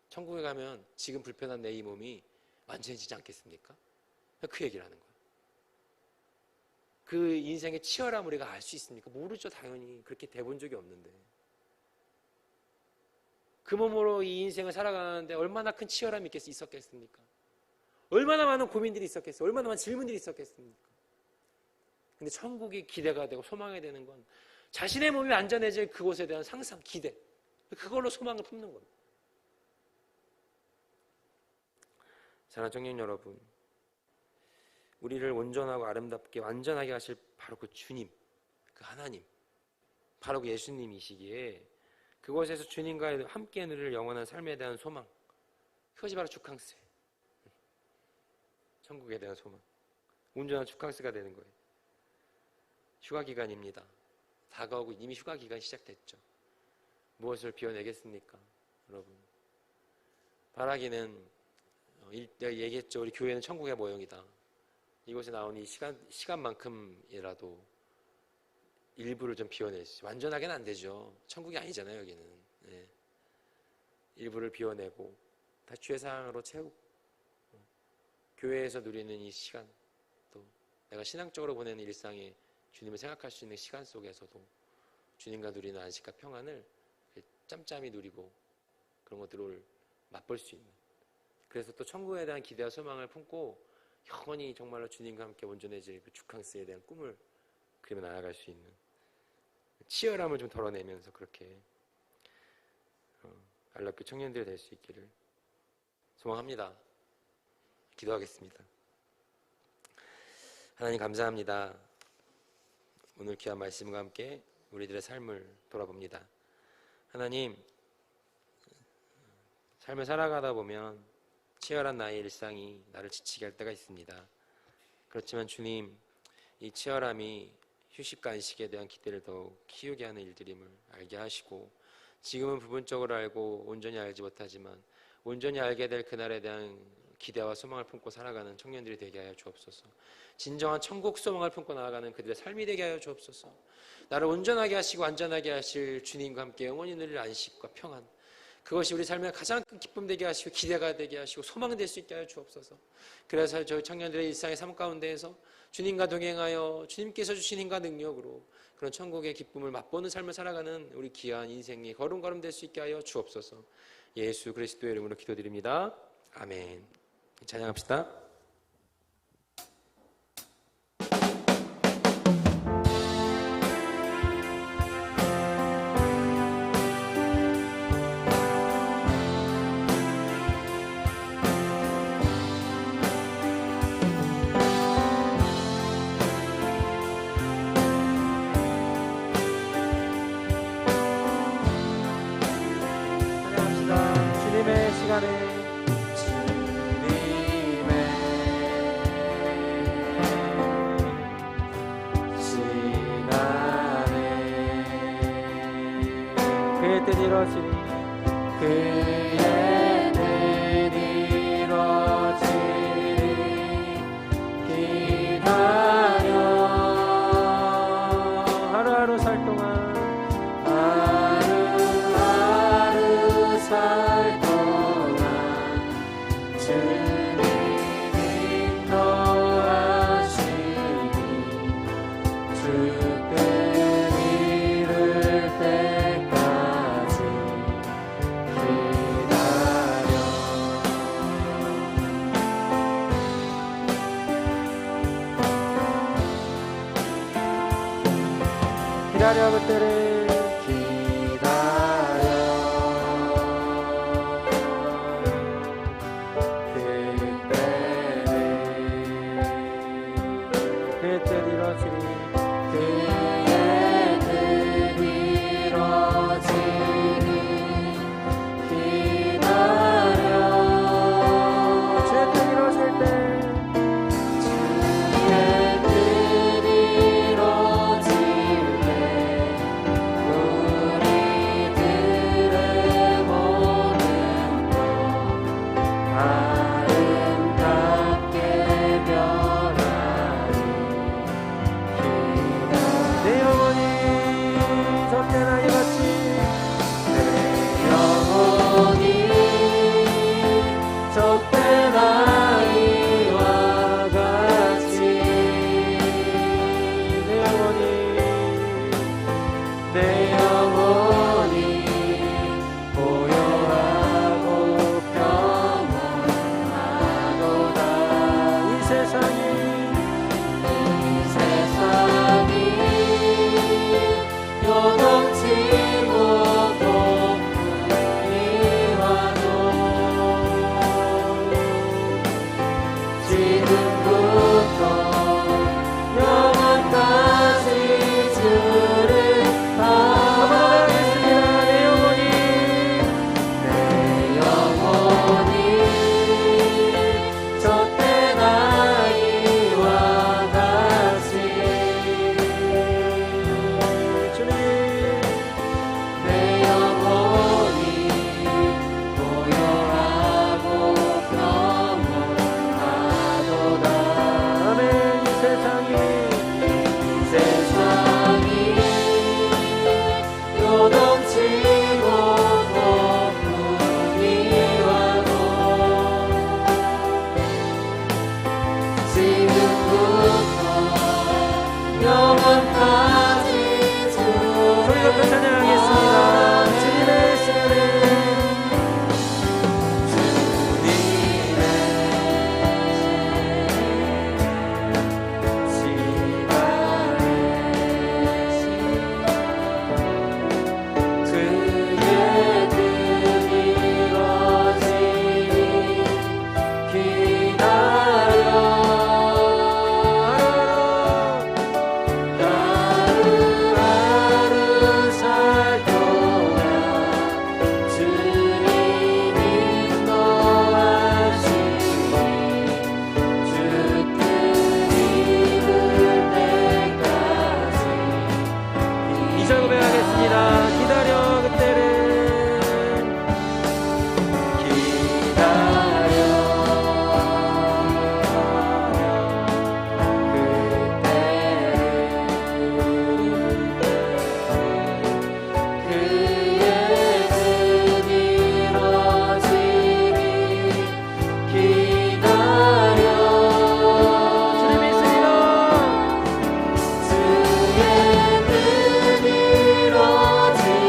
S2: 천국에 가면 지금 불편한 내 이 몸이 완전해지지 않겠습니까? 그 얘기를 하는 거예요. 그 인생의 치열함을 우리가 알 수 있습니까? 모르죠. 당연히. 그렇게 돼본 적이 없는데. 그 몸으로 이 인생을 살아가는데 얼마나 큰 치열함이 있었겠습니까? 얼마나 많은 고민들이 있었겠어요? 얼마나 많은 질문들이 있었겠습니까? 근데 천국이 기대가 되고 소망이 되는 건 자신의 몸이 안전해질 그곳에 대한 상상, 기대, 그걸로 소망을 품는 겁니다. 사랑하는 청년 여러분, 우리를 온전하고 아름답게 완전하게 하실 바로 그 주님, 그 하나님, 바로 그 예수님이시기에 그곳에서 주님과 함께 누릴 영원한 삶에 대한 소망, 그것이 바로 주캉스, 천국에 대한 소망, 온전한 주캉스가 되는 거예요. 휴가 기간입니다. 다가오고 이미 휴가 기간이 시작됐죠. 무엇을 비워내겠습니까, 여러분? 바라기는 내가 얘기했죠. 우리 교회는 천국의 모형이다. 이곳에 나온 이 시간만큼이라도 일부를 좀 비워내시죠. 완전하게는 안 되죠. 천국이 아니잖아요, 여기는. 네. 일부를 비워내고 다 주의 사랑으로 채우고 교회에서 누리는 이 시간, 또 내가 신앙적으로 보내는 일상에 주님을 생각할 수 있는 시간 속에서도 주님과 누리는 안식과 평안을 짬짬이 누리고 그런 것들을 맛볼 수 있는, 그래서 또 천국에 대한 기대와 소망을 품고 영원히 정말로 주님과 함께 온전해질 그 주캉스에 대한 꿈을 그리며 나아갈 수 있는, 치열함을 좀 덜어내면서 그렇게 안락교 청년들이 될 수 있기를 소망합니다. 기도하겠습니다. 하나님 감사합니다. 오늘 귀한 말씀과 함께 우리들의 삶을 돌아봅니다. 하나님, 삶을 살아가다 보면 치열한 나의 일상이 나를 지치게 할 때가 있습니다. 그렇지만 주님, 이 치열함이 휴식과 안식에 대한 기대를 더욱 키우게 하는 일들임을 알게 하시고, 지금은 부분적으로 알고 온전히 알지 못하지만 온전히 알게 될 그날에 대한 기대와 소망을 품고 살아가는 청년들이 되게 하여 주옵소서. 진정한 천국 소망을 품고 나아가는 그들의 삶이 되게 하여 주옵소서. 나를 온전하게 하시고 안전하게 하실 주님과 함께 영원히 누릴 안식과 평안, 그것이 우리 삶의 가장 큰 기쁨 되게 하시고 기대가 되게 하시고 소망될 수 있게 하여 주옵소서. 그래서 저희 청년들의 일상의 삶 가운데에서 주님과 동행하여 주님께서 주신 힘과 능력으로 그런 천국의 기쁨을 맛보는 삶을 살아가는 우리 귀한 인생이 걸음걸음 될 수 있게 하여 주옵소서. 예수 그리스도의 이름으로 기도드립니다. 아멘. 찬양합시다. 주님의 시간에 주님의
S3: 그의 뜻 이루어지리 그의 뜻 이루어지리 기다려 하루하루 살 동안 하루하루 살 동안 주님 인도하시니 주 뜻 이룰 때까지 기다려 그때를 기다려 그때를 그의 뜻 이루어지리 그의 뜻 이루어지리 기다려 주의 뜻 이루어질 때 주의 뜻 이루어질 때 우리들의 모든 것 아름답게 변하리 내 영혼이 젖된 아이같이 내 영혼이 젖된 아이와 같이 내 영혼이 고요하고 평온하도다 이 세상이 요동치고 폭풍이 와도 지금부터 영원까지 주를 바라겠습니다. 내 영혼이 젖된 아이와 같이 주님 내 영혼이 고요하고 평온하도다 아멘 이 세상이 요동치고 폭풍이 와도 지금부터 영원까지 저희가 그 찬양하겠습니다. 주님의 주의 뜻 이루어지리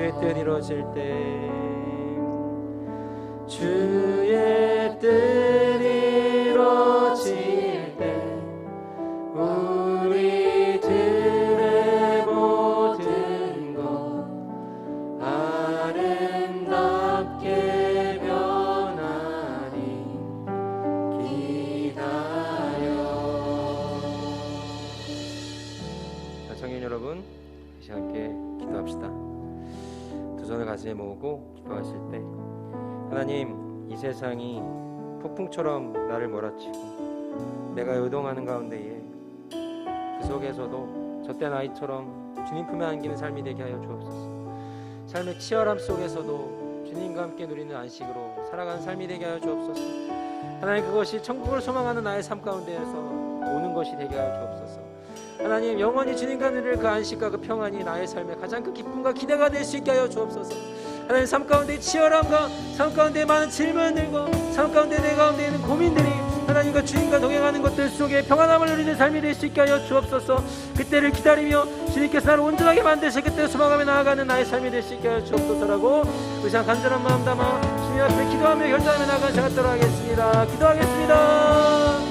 S3: 주의 뜻 이루어질 때 주의 뜻 이루어질 때 우리들의 모든 것 아름답게 변하리 기다려. 자, 청년 여러분, 다시 함께 기도합시다. 두 손을 가슴에 모으고 기도하실 때 하나님, 이 세상이 폭풍처럼 나를 몰아치고 내가 요동하는 가운데에 그 속에서도 젖된 아이처럼 주님 품에 안기는 삶이 되게 하여 주옵소서. 삶의 치열함 속에서도 주님과 함께 누리는 안식으로 살아가는 삶이 되게 하여 주옵소서. 하나님, 그것이 천국을 소망하는 나의 삶 가운데에서 오는 것이 되게 하여 주옵소서. 하나님, 영원히 주님과 누릴 그 안식과 그 평안이 나의 삶의 가장 큰 기쁨과 기대가 될 수 있게 하여 주옵소서. 하나님, 삶 가운데 치열함과 삶 가운데 많은 질문들과 삶 가운데 내 가운데 있는 고민들이 하나님과 주님과 동행하는 것들 속에 평안함을 누리는 삶이 될 수 있게 하여 주옵소서. 그때를 기다리며 주님께서 나를 온전하게 만드실 그때 소망하며 나아가는 나의 삶이 될 수 있게 하여 주옵소서라고 의상 간절한 마음 담아 주님 앞에 기도하며 결단하며 나아가는 시간 갖도록 하겠습니다. 기도하겠습니다.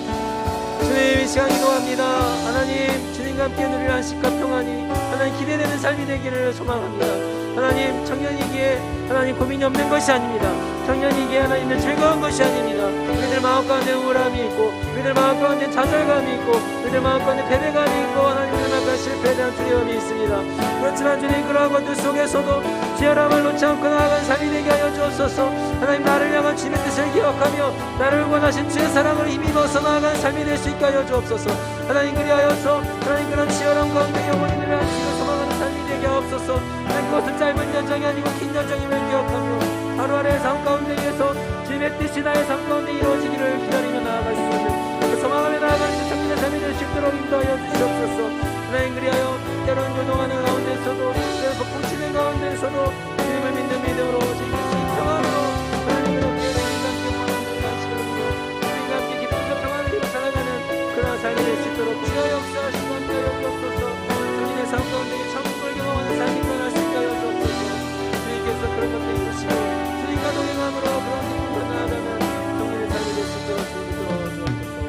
S3: 주님, 이 시간 기도합니다. 하나님, 주님과 함께 누릴 안식과 평안이 하나님 기대되는 삶이 되기를 소망합니다. 하나님, 청년이기에 하나님 고민이 없는 것이 아닙니다. 청년이기에 하나님은 즐거운 것이 아닙니다. 우리들 마음 가운데 우울함이 있고 우리들 마음 가운데 좌절감이 있고 우리들 마음 가운데 패배감이 있고 하나님의 나가 실패에 대한 두려움이 있습니다. 그렇지만 주님, 그러한 것들 속에서도 치열함을 놓지 않고 나아가는 삶이 되게 하여 주옵소서. 하나님, 나를 향한 주님의 뜻을 기억하며 나를 원하신 주의 사랑을 힘입어서 나아가는 삶이 될 수 있게 하여 주옵소서. 하나님, 그리하여서 하나님 그런 치열함 가운데 영원히 늘 안식을 소망하는 삶이 되게 하옵소서. 하나님, 그것은 짧은 여정이 아니고 긴 여정임을 기억하며 하루하루의 삶 가운데에서 주님의 뜻이 나의 삶 가운데 이루어지기를 기다리며 나아갈 수 있는 그 소망하며 나아가는 그 청년의 삶이 될 수 있도록 인도하여 주시옵소서. 하나님, 그리하여 때로는 요동하는 가운데서도 때로는 폭풍치는 가운데서도 주님을 믿는 믿음으로 주님의 평안으로 하나님을 함께 주님과 함께 원하는 안식을 누려 주님과 함께 기쁨과 평안을 이루어 살아가는 그러한 삶이 될 수 있도록 주여 역사하시고 함께 하여 주옵소서. 주님의 삶 가운데 천국을 경험하는 삶이 일어날 수 있게 하여 주옵소서. 주님께서 그런 것들 이루시고 주님과 동행함으로 그런 기쁨과 나아가는 청년의 삶이 될 수 있도록 주님 도와주옵소서.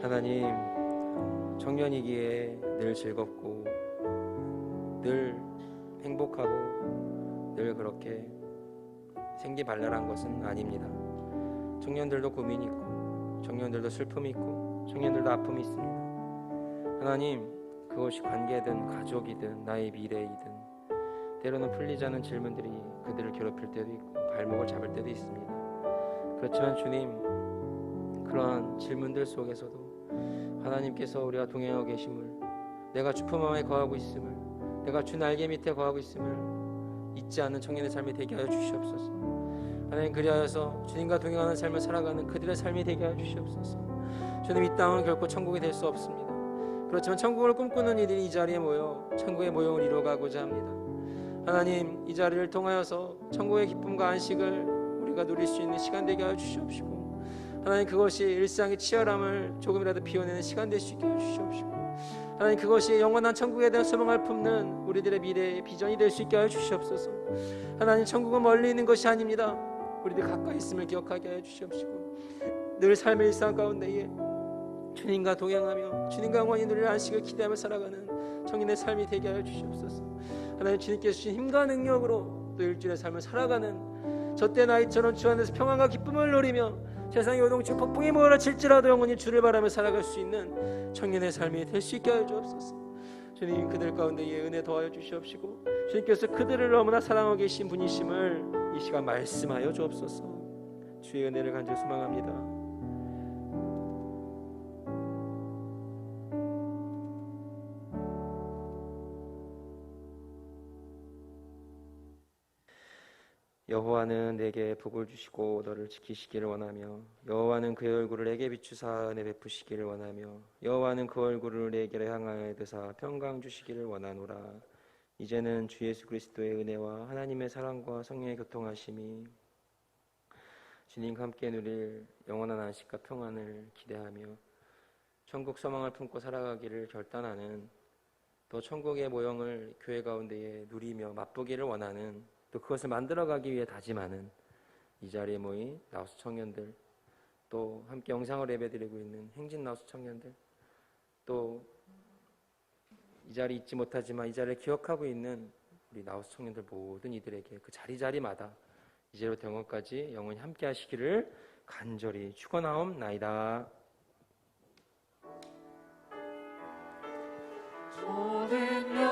S3: 하나님, 청년이기에 늘 즐겁고 늘 행복하고 늘 그렇게 생기발랄한 것은 아닙니다. 청년들도 고민이 있고 청년들도 슬픔이 있고 청년들도 아픔이 있습니다. 하나님, 그것이 관계든 가족이든 나의 미래이든 때로는 풀리지 않은 질문들이 그들을 괴롭힐 때도 있고 발목을 잡을 때도 있습니다. 그렇지만 주님, 그러한 질문들 속에서도 하나님께서 우리와 동행하고 계심을, 내가 주 품 안에 거하고 있음을, 내가 주 날개 밑에 거하고 있음을 잊지 않는 청년의 삶이 되게 하여 주시옵소서. 하나님, 그리하여서 주님과 동행하는 삶을 살아가는 그들의 삶이 되게 하여 주시옵소서. 주님, 이 땅은 결코 천국이 될 수 없습니다. 그렇지만 천국을 꿈꾸는 이들이 이 자리에 모여 천국의 모형을 이루어가고자 합니다. 하나님, 이 자리를 통하여서 천국의 기쁨과 안식을 우리가 누릴 수 있는 시간 되게 하여 주시옵시고, 하나님, 그것이 일상의 치열함을 조금이라도 비워내는 시간 될 수 있게 해주시옵시고, 하나님, 그것이 영원한 천국에 대한 소망을 품는 우리들의 미래의 비전이 될 수 있게 하여 주시옵소서. 하나님, 천국은 멀리 있는 것이 아닙니다. 우리들 가까이 있음을 기억하게 하여 주시옵시고, 늘 삶의 일상 가운데에 주님과 동행하며 주님과 영원히 누릴 안식을 기대하며 살아가는 청년의 삶이 되게 하여 주시옵소서. 하나님, 주님께서 주신 힘과 능력으로 또 일주일의 삶을 살아가는 젖된 아이처럼 주 안에서 평안과 기쁨을 누리며 세상의 요동치 폭풍이 몰아칠지라도 영원히 주를 바라며 살아갈 수 있는 청년의 삶이 될 수 있게 하여 주옵소서. 주님, 그들 가운데에 은혜 더하여 주시옵시고, 주님께서 그들을 너무나 사랑하고 계신 분이심을 이 시간 말씀하여 주옵소서. 주의 은혜를 간절히 소망합니다. 여호와는 내게 복을 주시고 너를 지키시기를 원하며, 여호와는 그의 얼굴을 내게 비추사 은혜 베푸시기를 원하며, 여호와는 그 얼굴을 내게 향하여 드사 평강 주시기를 원하노라. 이제는 주 예수 그리스도의 은혜와 하나님의 사랑과 성령의 교통하심이 주님과 함께 누릴 영원한 안식과 평안을 기대하며 천국 소망을 품고 살아가기를 결단하는, 또 천국의 모형을 교회 가운데에 누리며 맛보기를 원하는, 또 그것을 만들어가기 위해 다짐하는 이 자리에 모인 나우스 청년들, 또 함께 영상을 예배드리고 있는 행진 나우스 청년들, 또 이 자리에 있지 못하지만 이 자리를 기억하고 있는 우리 나우스 청년들 모든 이들에게 그 자리자리마다 이제부터 영원까지 영원히 함께 하시기를 간절히 축원하옵나이다.
S4: 모든